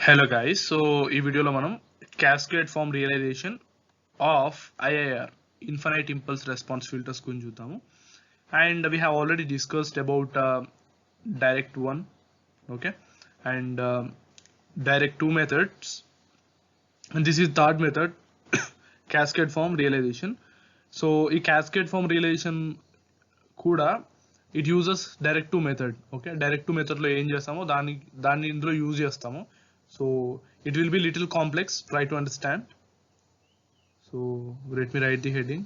Hello guys, so ఈ వీడియోలో మనం cascade form realization of IIR infinite impulse response filters గురించి చూద్దాము. And we have already discussed about direct one, okay, and direct two methods, and this is third method cascade form realization. So ఈ cascade form realization కూడా it uses direct two method. Okay, direct two మెథడ్లో ఏం చేస్తామో దాన్ని ఇందులో use చేస్తాము. So it will be little complex, try to understand. So let me write the heading.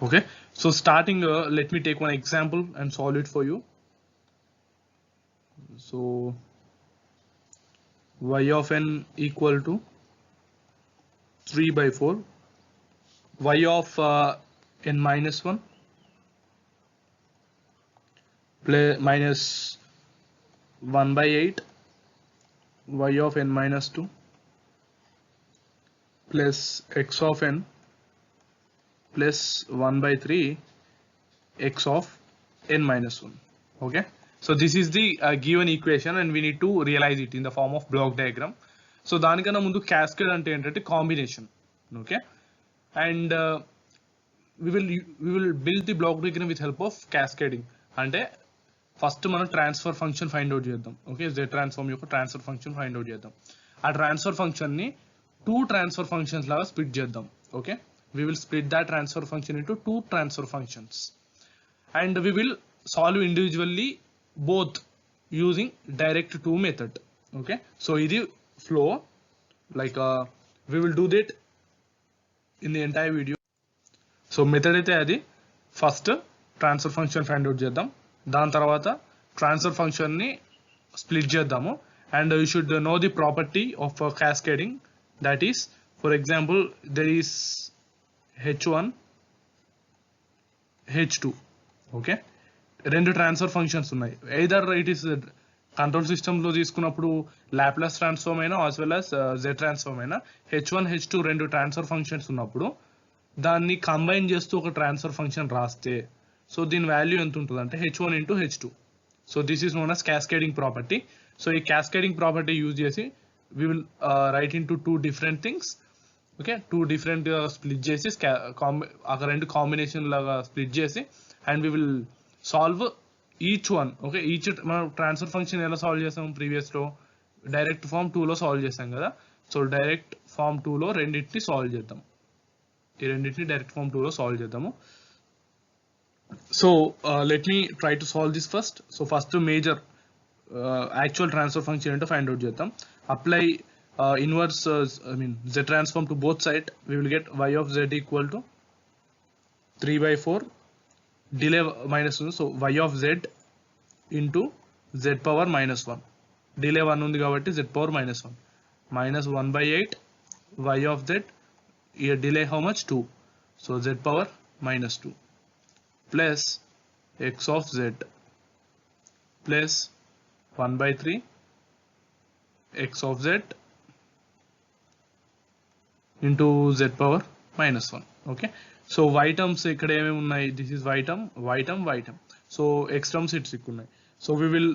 Okay, so starting let me take one example and solve it for you. So y of n equal to 3 by 4, y of n minus 1 minus 1 by 8, y of n minus 2 plus x of n plus 1 by 3 x of n minus 1. Okay, so this is the given equation and we need to realize it in the form of block diagram. So దానికన్నా ముందు cascade అంటే ఏంటంటే combination. Okay, and we will build the block diagram with help of cascading. అంటే first మనం transfer function find out చేద్దాం. Okay, z transform యొక్క transfer function find out చేద్దాం. ఆ ట్రాన్స్ఫర్ ఫంక్షన్ని టూ ట్రాన్స్ఫర్ ఫంక్షన్స్ లాగా స్ప్లిట్ చేద్దాం. Okay, we will split that transfer function into two transfer functions and we will solve individually both using direct to method. Okay, so ఇది flow, like we will do that in the entire video. So method అయితే అది first transfer function find out చేద్దాం, దాని తర్వాత transfer ఫంక్షన్ని split చేద్దాము. And you should know the property of cascading, that is for example there is h1 h2. Okay, రెండు transfer functions ఉన్నాయి. Either it is control సిస్టమ్లో తీసుకున్నప్పుడు లాప్లాస్ ట్రాన్స్ఫార్మ్ అయినా as well as z transform అయినా h1 h2 రెండు transfer functions ఉన్నప్పుడు దాన్ని combine చేస్తూ ఒక ట్రాన్స్ఫర్ ఫంక్షన్ రాస్తే సో దీని వాల్యూ ఎంత ఉంటుంది అంటే h1 into h2. So this is known as cascading property. So ఈ cascading ప్రాపర్టీ యూజ్ చేసి we will write into two different things. Okay, two different split చేసి అక్కడ రెండు కాంబినేషన్ లాగా స్ప్లిట్ చేసి and we will solve each one. Okay, each మనం transfer function ఎలా solve చేసాం ప్రీవియస్లో డైరెక్ట్ ఫార్మ్ 2లో సాల్వ్ చేసాం కదా. సో డైరెక్ట్ ఫార్మ్ 2లో రెండింటిని సాల్వ్ చేద్దాం, ఈ రెండింటిని డైరెక్ట్ ఫార్మ్ 2లో సాల్వ్ చేద్దాము. So let me try to solve this first. So first major actual transfer function ఏంటో ఫైండ్ అవుట్ చేద్దాం. Apply inverse z transform to both sides. We will get y of z equal to 3 by 4 delay minus 1, so y of z into z power minus 1, delay 1 undi kabatti z power minus 1 minus 1 by 8 y of z, here delay how much 2, so z power minus 2 plus x of z plus 1 by 3 x of z into z power minus 1. Okay, so y terms ikkada em unnai, this is y term, y term, y term, so x terms it's ikkunnai. So we will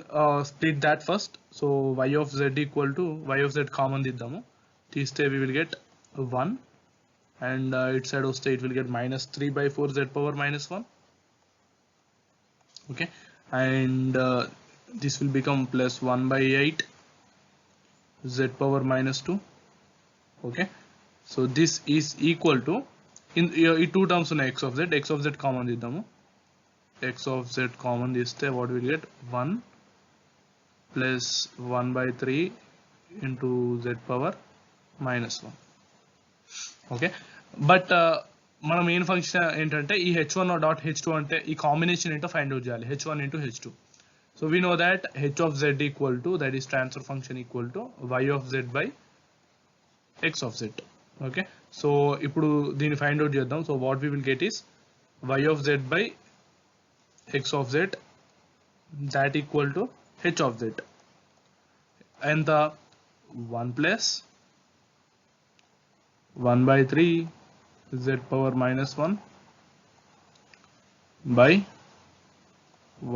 split that first. So y of z equal to y of z common tiddamu, teeste we will get 1 and its side oste it will get minus 3 by 4 z power minus 1. Okay, and this will become plus 1 by 8 z power minus 2. Okay, so this is equal to, in two terms ఉన్నాయి x of z common తీద్దాము. x of z common తీస్తే what will get 1 plus 1 by 3 into z power minus 1. Okay, but మన main function ఏంటంటే ఈ h1 dot h2 అంటే ఈ combination ఏంటో find out చేయాలి, h1 into h2. So we know that h of z equal to, that is transfer function equal to y of z by x of z. Okay, so ఇప్పుడు దీన్ని find out చేద్దాం. So what we will get is y of z by x of z that equal to h of z. ఎంత 1 plus 1/3 z power minus 1 by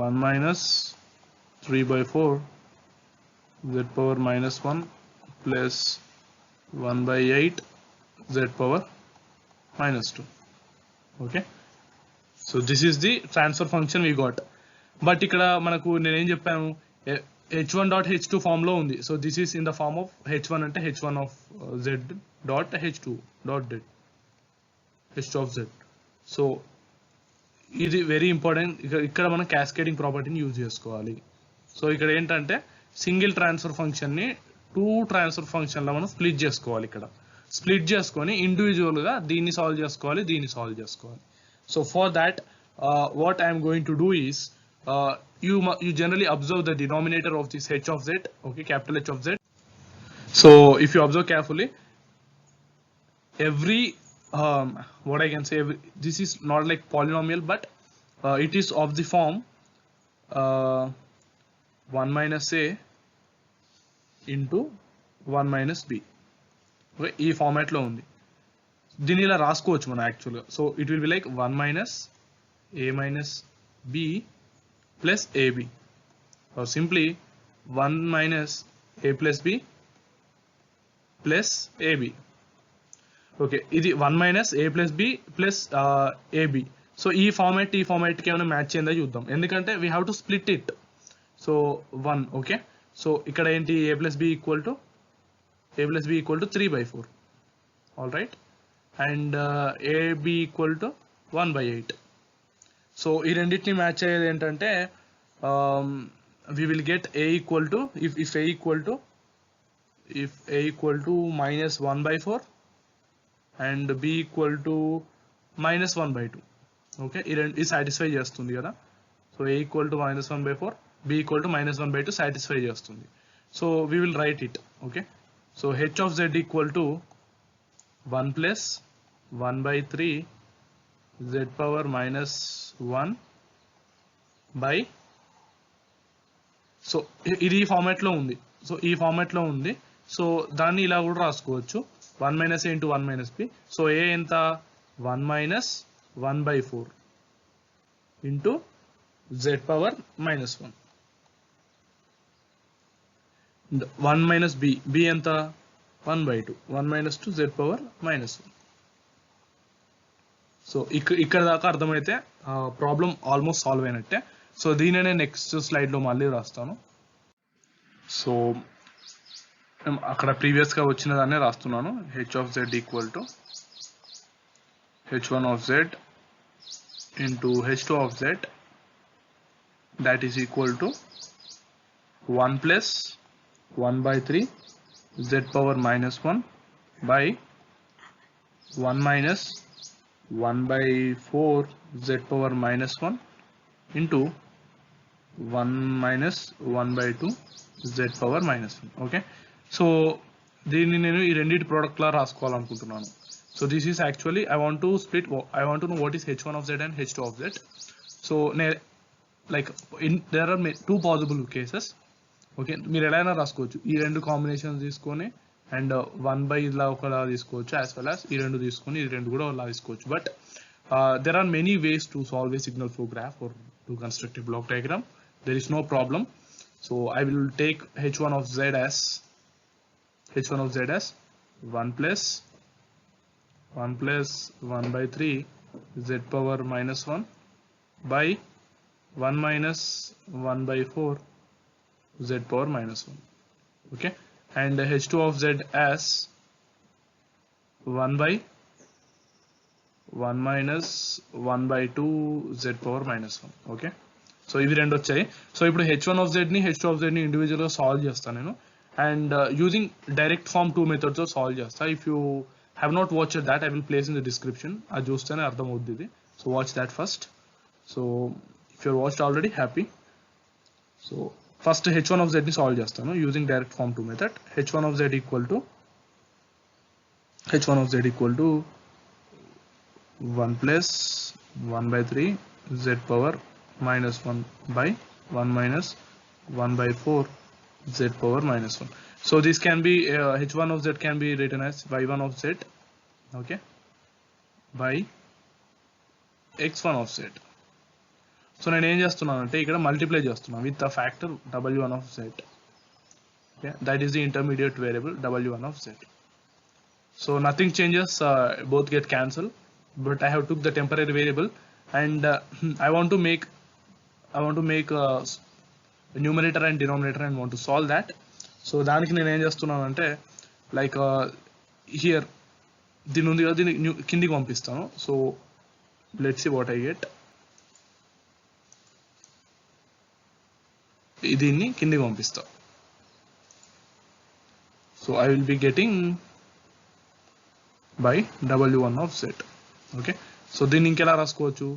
1 minus 3/4 z power minus 1 plus 1/8 z power minus 2. Okay, so this is the transfer function we got. But ఇక్కడ మనకు నేనేం చెప్పాను, h1 dot h2 form లో ఉంది. So this is in the form of h1 అంటే h1 of z dot h2 dot z, h2 of z. So ఇది very important. ఇక్కడ మనం క్యాస్కేడింగ్ ప్రాపర్టీని యూజ్ చేసుకోవాలి. సో ఇక్కడ ఏంటంటే సింగిల్ ట్రాన్స్ఫర్ ఫంక్షన్ని 2 ట్రాన్స్ఫర్ ఫంక్షన్లో మనం స్ప్లిట్ చేసుకోవాలి. ఇక్కడ స్ప్లిట్ చేసుకొని ఇండివిజువల్గా దీన్ని సాల్వ్ చేసుకోవాలి, దీన్ని సాల్వ్ చేసుకోవాలి. So for that what I'm going to do is, you generally observe the denominator of this h of z, okay, capital H of z. So if you observe carefully, every what I can say, this is not like polynomial, but it is of the form 1 minus a into 1 minus b. Okay, ఈ format లో ఉంది. దీన్ని ఇలా రాసుకోవచ్చు మనం యాక్చువల్గా. So it will be like 1 minus a minus b plus ab, or simply 1 minus a plus b plus ab. Okay, ఇది 1 minus a plus b plus ab. So ఈ ఫార్మాట్ కి ఏమైనా మ్యాచ్ అయిందా చూద్దాం, ఎందుకంటే we have to split it. So 1, okay. So ఇక్కడ ఏంటి, a plus b equal to 3/4, all right, and ab equal to 1/8. So ఈ రెండింటిని మ్యాచ్ అయ్యేది ఏంటంటే we will get a equal to, if a equal to minus 1/4 and b equal to minus 1/2. Okay, ఇది satisfy చేస్తుంది కదా. So a equal to minus 1/4, b equal to minus 1/2 satisfy చేస్తుంది. So we will write it. Okay, so h of z equal to 1 plus 1/3 z power minus 1 by, so ఇది ఈ ఫార్మాట్లో ఉంది. So ఈ ఫార్మాట్లో ఉంది. సో దాన్ని ఇలా కూడా రాసుకోవచ్చు, 1 minus a into 1 minus b. So a ఎంత, 1 minus 1/4 into z power minus 1. 1 minus b, b ఎంత, 1/2, 1 minus 2 z power minus 1. So ఇక్కడ దాకా అర్థమైతే ప్రాబ్లం ఆల్మోస్ట్ సాల్వ్ అయినట్టే. సో దీన్ని నేను నెక్స్ట్ స్లైడ్లో మళ్ళీ రాస్తాను. సో అక్కడ ప్రీవియస్గా వచ్చిన దాన్నే రాస్తున్నాను. h of z equal to h1 of z into h2 of z, that is equal to 1 plus 1/3 z power minus 1 by 1 minus 1/4 z power minus 1 into 1 minus 1/2 z power minus 1. Okay, so దీన్ని నేను ఈ రెండింటి product లా రాసుకోవాలనుకుంటున్నాను. So this is actually I want to know what is h1 of z and h2 of z. So like there are 2 possible cases. Okay, మీరు ఎలా అయినా రాసుకోవచ్చు, ఈ రెండు కాంబినేషన్స్ తీసుకొని అండ్ 1/, ఇలా ఒకలా తీసుకోవచ్చు, యాజ్ వెల్ యాజ్ ఈ రెండు తీసుకొని ఈ రెండు కూడా ఒకలా తీసుకోవచ్చు. But there are many ways to solve a signal flow graph or to construct a block diagram. There is no problem. So I will take h1 of z as 1 plus 1/3 z power minus 1 by 1 minus 1/4 z power minus 1. Okay, and h2 of z as 1 by 1 minus 1/2 z power minus 1. Okay, so ఇవి రెండు వచ్చాయి. So ఇప్పుడు h1 of z ని h2 of z ని ఇండివిజువల్గా solve చేస్తాను నేను, and using direct form 2 మెథడ్స్తో సాల్వ్ చేస్తా. If you have not watched that, I will place in the description. అది చూస్తేనే అర్థం అవుద్ది ఇది. So watch that first. So if you're watched already, happy. So first h1 of z ని solve చేస్తాను using direct form 2 method. h1 of z equal to 1 plus 1/3 z power minus 1 by 1 minus 1/4 z power minus 1. So this can be h1 of z can be written as y1 of z, okay, by x1 of z. So నేను ఏం చేస్తున్నాను అంటే ఇక్కడ multiply చేస్తున్నాను with the factor w1 of z. Okay, that is the intermediate variable w1 of z. So nothing changes, both get cancelled, but I have took the temporary variable and I want to make numerator and denominator and want to solve that. So దానికి నేను ఏం చేస్తున్నాను అంటే like here దీని ఉంది కదా, దీన్ని కిందికి పంపిస్తాను. So let's see what I get. దీన్ని కిందికి పంపిస్తా. So I will be getting by w1 of z. Okay, so దీన్ని ఇంకెలా రాసుకోవచ్చు,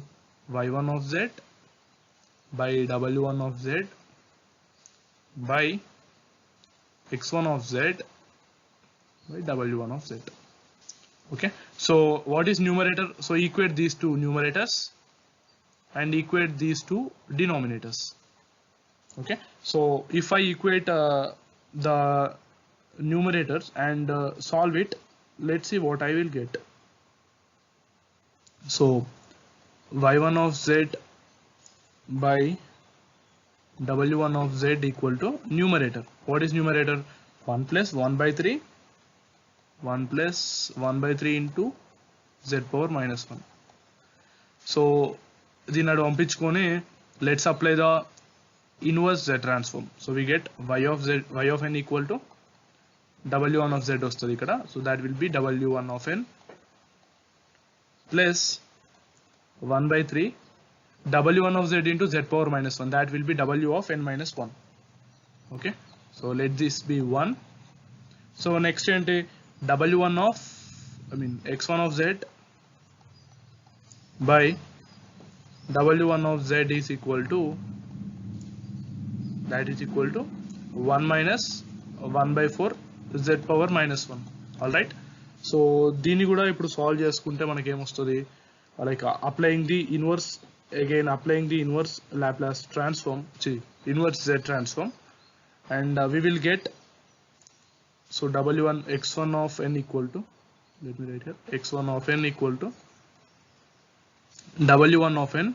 y1 of z by w1 of z by x1 of z by w1 of z. Okay, so what is numerator? So equate these two numerators and equate these two denominators. Okay, so if I equate the numerators and solve it, let's see what I will get. So y1 of z by w1 of z equal to numerator. What is numerator? 1 plus 1 by 3, 1 plus 1 by 3 into z power minus 1. So దీన్ని అటు పంపించుకొని let's apply the inverse z transform. So we get y of n equal to w1 of z వస్తుంది ఇక్కడ. So that will be w1 of n plus 1 by 3 w1 of z into z power minus 1. That will be w of n minus 1. Okay, so let this be 1. So next ఏంటి, w1 of x1 of z by w1 of z is equal to 1 minus 1 by 4 z power minus 1. All right, so దీన్ని కూడా ఇప్పుడు solve చేసుకుంటే మనకి ఏమొస్తుంది, like applying the inverse Laplace transform, inverse z transform, and we will get, so w1 x1 of n equal to, let me write here, x1 of n equal to w1 of n.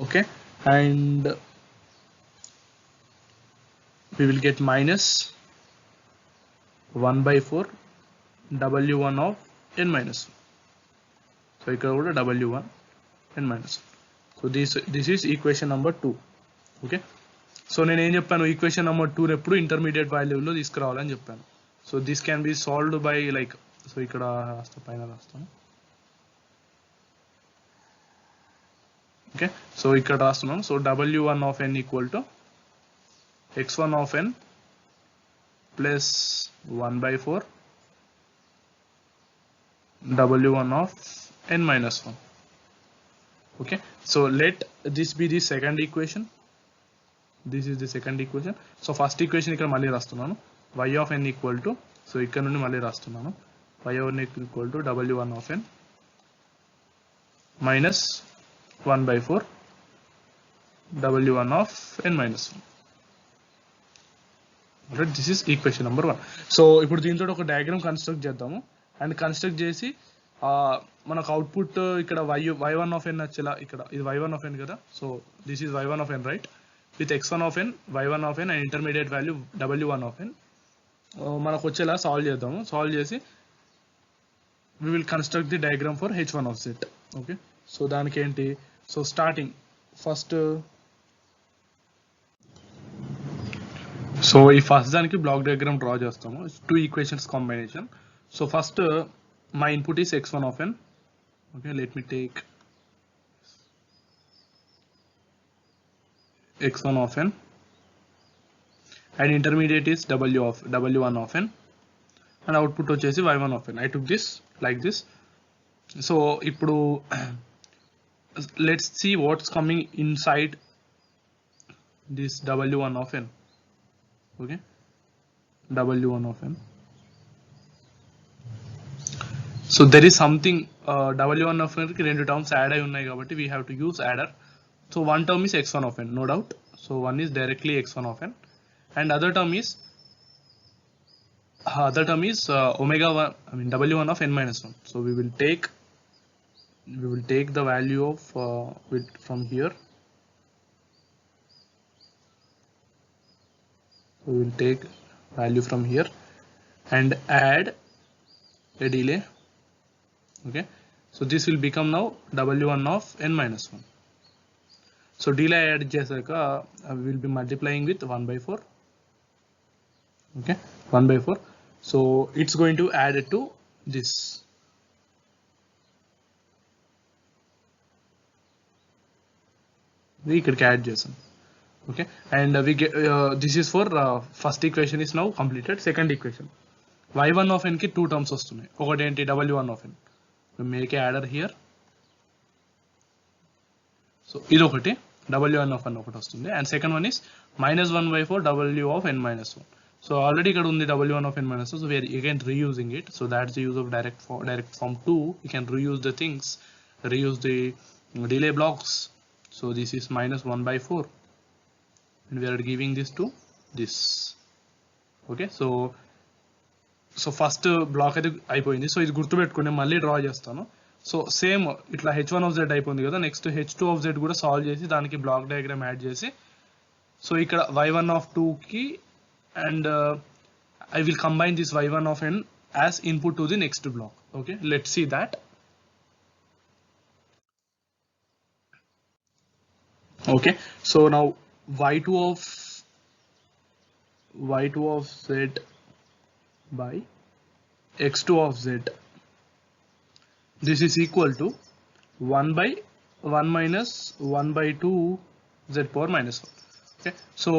Okay, and we will get minus 1 by 4 w1 of n minus 1. So ఇక్కడ కూడా w1 n minus 1. So this is equation number 2. Okay, so నేను ఏం చెప్పాను, equation number 2 ఎప్పుడు intermediate వాల్యూలో తీసుకురావాలని చెప్పాను. So this can be solved by like, so ఇక్కడ పైన రాస్తాను. ఓకే, సో ఇక్కడ రాస్తున్నాను. So w1 of n equal to x1 of n plus 1 by 4 w1 of n minus 1. Okay, so let this be the second equation. This is the second equation. So first equation ఇక్కడ మళ్ళీ రాస్తున్నాను, y of n equal to, so ఇక్కడ నుండి మళ్ళీ రాస్తున్నాను, y of n equal to w1 of n minus 1 by 4 w1 of n minus 1. Alright, this is equation number 1. So ఇప్పుడు దీంతో ఒక డయాగ్రామ్ కన్స్ట్రక్ట్ చేద్దాము, అండ్ కన్స్ట్రక్ట్ చేసి మనకు అవుట్పుట్ ఇక్కడ y1 of n వచ్చేలా, ఇక్కడ ఇది y1 of n కదా, so this is y1 of n right, with x1 of n, y1 of n and intermediate value w1 of n మనకు వచ్చేలా సాల్వ్ చేద్దాము. సాల్వ్ చేసి we will construct the diagram for h1 of z. Okay, so దానికి ఏంటి, so starting first, so ఈ first దానికి block diagram draw చేస్తాము, 2 equations combination. So first my input is x1 of n. Okay, let me take x1 of n and intermediate is w1 of n and output వచ్చేసి y1 of n. I took this like this. So ఇప్పుడు let's see what's coming inside this w1 of n. Okay, w1 of n. So there is something, w1 of n కి రెండు terms add అయి ఉన్నాయి కాబట్టి we have to use adder. So one term is x1 of n, no doubt. So one is directly x1 of n, and other term is omega 1, w1 of n minus 1. So we will take the value of from here. We will take value from here and add a delay. Okay, so this will become now w1 of n minus 1. So delay add chesaka we will be multiplying with 1 by 4. Okay, 1 by 4. So it's going to add it to this. We could add JSON. Okay, and we get this is for first equation is now completed. Second equation, y1 of n ki two terms వస్తున్నాయి. ఒకటి ఏంటి w1 of n. We make a adder here. So ఇది ఒకటి w1 of n ఒకటి వస్తుంది, and second one is minus 1 by 4 w of n minus 1. So already ఇక్కడ ఉంది w1 of n minus 1, so we are again reusing it. So that's the use of direct form 2. You can reuse the things, reuse the delay blocks. So this is minus 1 by 4, and we are giving this to this. Okay, so first block అయితే అయిపోయింది. So ఇది గుర్తుపెట్టుకుని మళ్ళీ draw చేస్తాను. So same ఇట్లా h1 of z అయిపోయింది కదా, next h2 of z కూడా సాల్వ్ చేసి దానికి బ్లాక్ డయాగ్రామ్ యాడ్ చేసి, సో ఇక్కడ y1 of 2 కి and I will combine this y1 of n as input to the next block. Okay, let's see that. Okay, so now y2 of z by x2 of z, this is equal to 1 by 1 minus 1 by 2 z power minus 1. Okay, so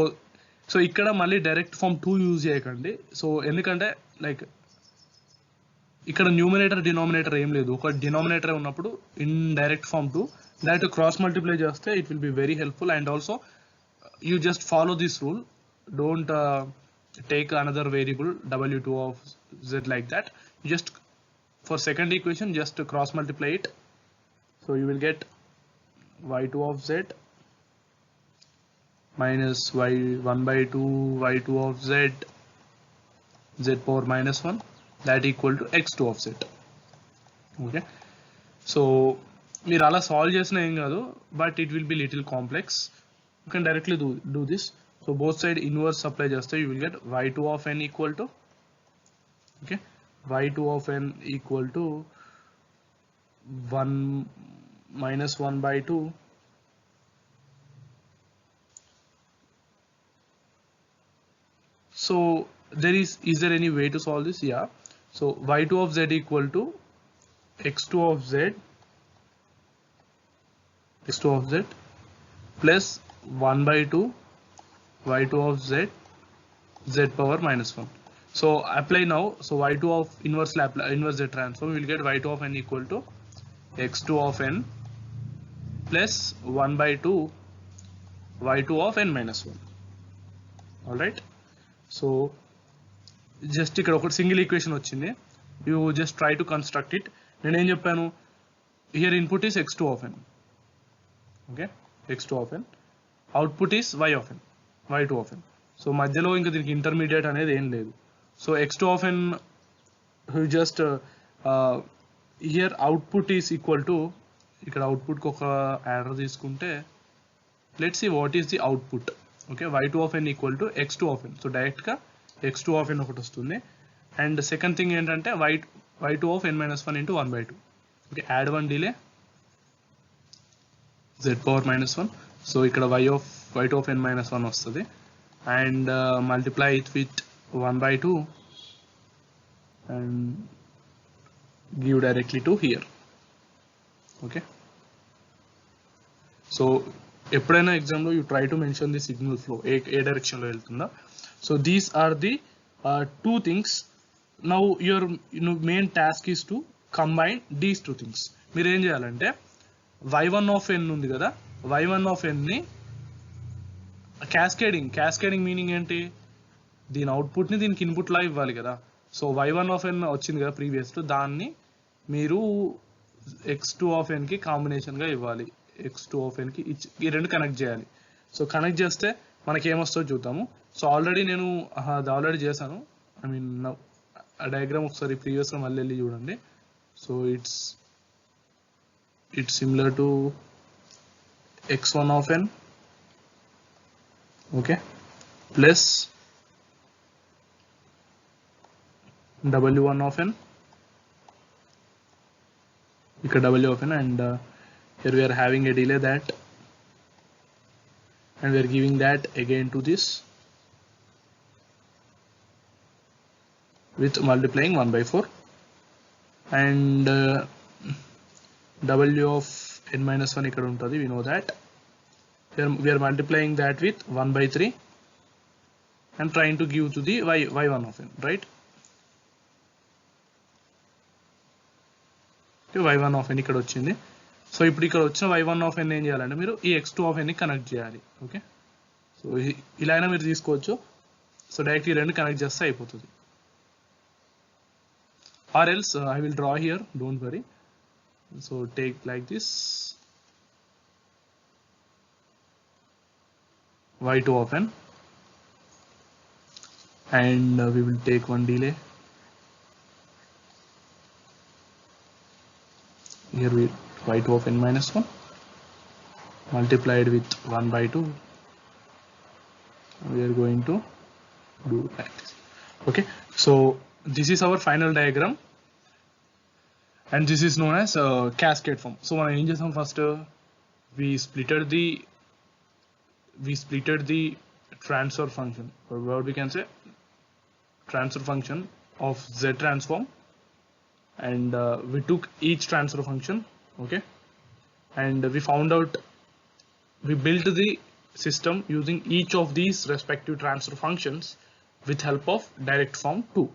ఇక్కడ మళ్ళీ direct form 2 use చేయకండి. So ఎందుకంటే like ఇక్కడ numerator denominator ఏం లేదు, ఒక denominator ఉన్నప్పుడు in direct form 2 direct cross multiply చేస్తే it will be very helpful. And also you just follow this rule, don't take another variable w2 of z like that. Just for second equation just cross multiply it. So you will get y2 of z minus y1 by 2 y2 of z power minus 1, that equal to x2 of z. Okay, so మీరు అలా solve చేసినా ఏం కాదు, but it will be little complex. You can directly do this. So both side inverse apply just you will get y2 of n equal to, okay, y2 of n equal to 1 minus 1 by 2 so is there any way to solve this? Yeah, so y2 of z equal to x2 of z plus 1 by 2 y2 of z power minus 1. So apply now. So y2 of inverse z transform, we will get y2 of n equal to x2 of n plus 1 by 2 y2 of n minus 1. Alright, so just ఇక్కడ ఒక single equation వచ్చింది, you just try to construct it. నేను ఏం చెప్పాను, here input is x2 of n, okay, x2 of n, output is y2 of n. So మధ్యలో ఇంకా దీనికి intermediate అనేది ఏం లేదు. So x2 of n just here output is equal to, ఇక్కడ అవుట్పుట్కి ఒక యాడర్ తీసుకుంటే let's see what is the output. Okay, y2 of n equal to x2 of n. So డైరెక్ట్గా x2 of n ఒకటి వస్తుంది. అండ్ సెకండ్ థింగ్ ఏంటంటే y2 of n minus 1 into 1 by 2. Okay, add 1 delay z power minus 1. So ఇక్కడ y2 of n minus 1 వస్తుంది, and multiply it with 1 by 2 and give directly to here. Okay, so ఎప్పుడైనా ఎగ్జామ్లో you try to mention the signal flow ఏ డైరెక్షన్లో వెళ్తుందా. So these are the two things. Now your main task is to combine these two things. మీరు ఏం చేయాలంటే y1 of n ఉంది కదా, y1 of n ని క్యాస్కేడింగ్ మీనింగ్ ఏంటి, దీని అవుట్పుట్ని దీనికి ఇన్పుట్ లా ఇవ్వాలి కదా. సో y1 of n వచ్చింది కదా ప్రీవియస్, దాన్ని మీరు x2 of n కి కాంబినేషన్గా ఇవ్వాలి, x2 of n కి ఈ రెండు కనెక్ట్ చేయాలి. సో కనెక్ట్ చేస్తే మనకి ఏమొస్తుందో చూద్దాము. సో ఆల్రెడీ నేను అది ఆల్రెడీ చేశాను. ఐ మీన్ ఆ డయాగ్రామ్ ఒకసారి ప్రీవియస్గా మళ్ళీ వెళ్ళి చూడండి. So it's similar to x1 of n, okay, plus w1 of n, ఇక్కడ w of n, and here we are having a delay that, and we are giving that again to this with multiplying 1/4, and w of n minus 1 ఇక్కడ ఉంటుంది, we know that. We are multiplying that with 1/3 and trying to give to the y1 of n, right? y1 of n ఇక్కడ వచ్చింది. So ఇప్పుడు ఇక్కడ వచ్చిన y1 of n ఏం చేయాలంటే మీరు ఈ x2 of n ని కనెక్ట్ చేయాలి. ఓకే, సో ఇలా అయినా మీరు తీసుకోవచ్చు. సో డైరెక్ట్ ఈ రెండు కనెక్ట్ చేస్తే అయిపోతుంది. Or else I will draw here, don't worry. So take like this y2 of n, and we will take one delay. Here we y2 of n minus 1 multiplied with 1/2. We are going to do like this. Okay, so this is our final diagram, and this is known as cascade form. So మనం ఏం చేసాం, first we splitted the transfer function, or what we can say transfer function of Z transform, and we took each transfer function, okay, and we built the system using each of these respective transfer functions with help of direct form 2.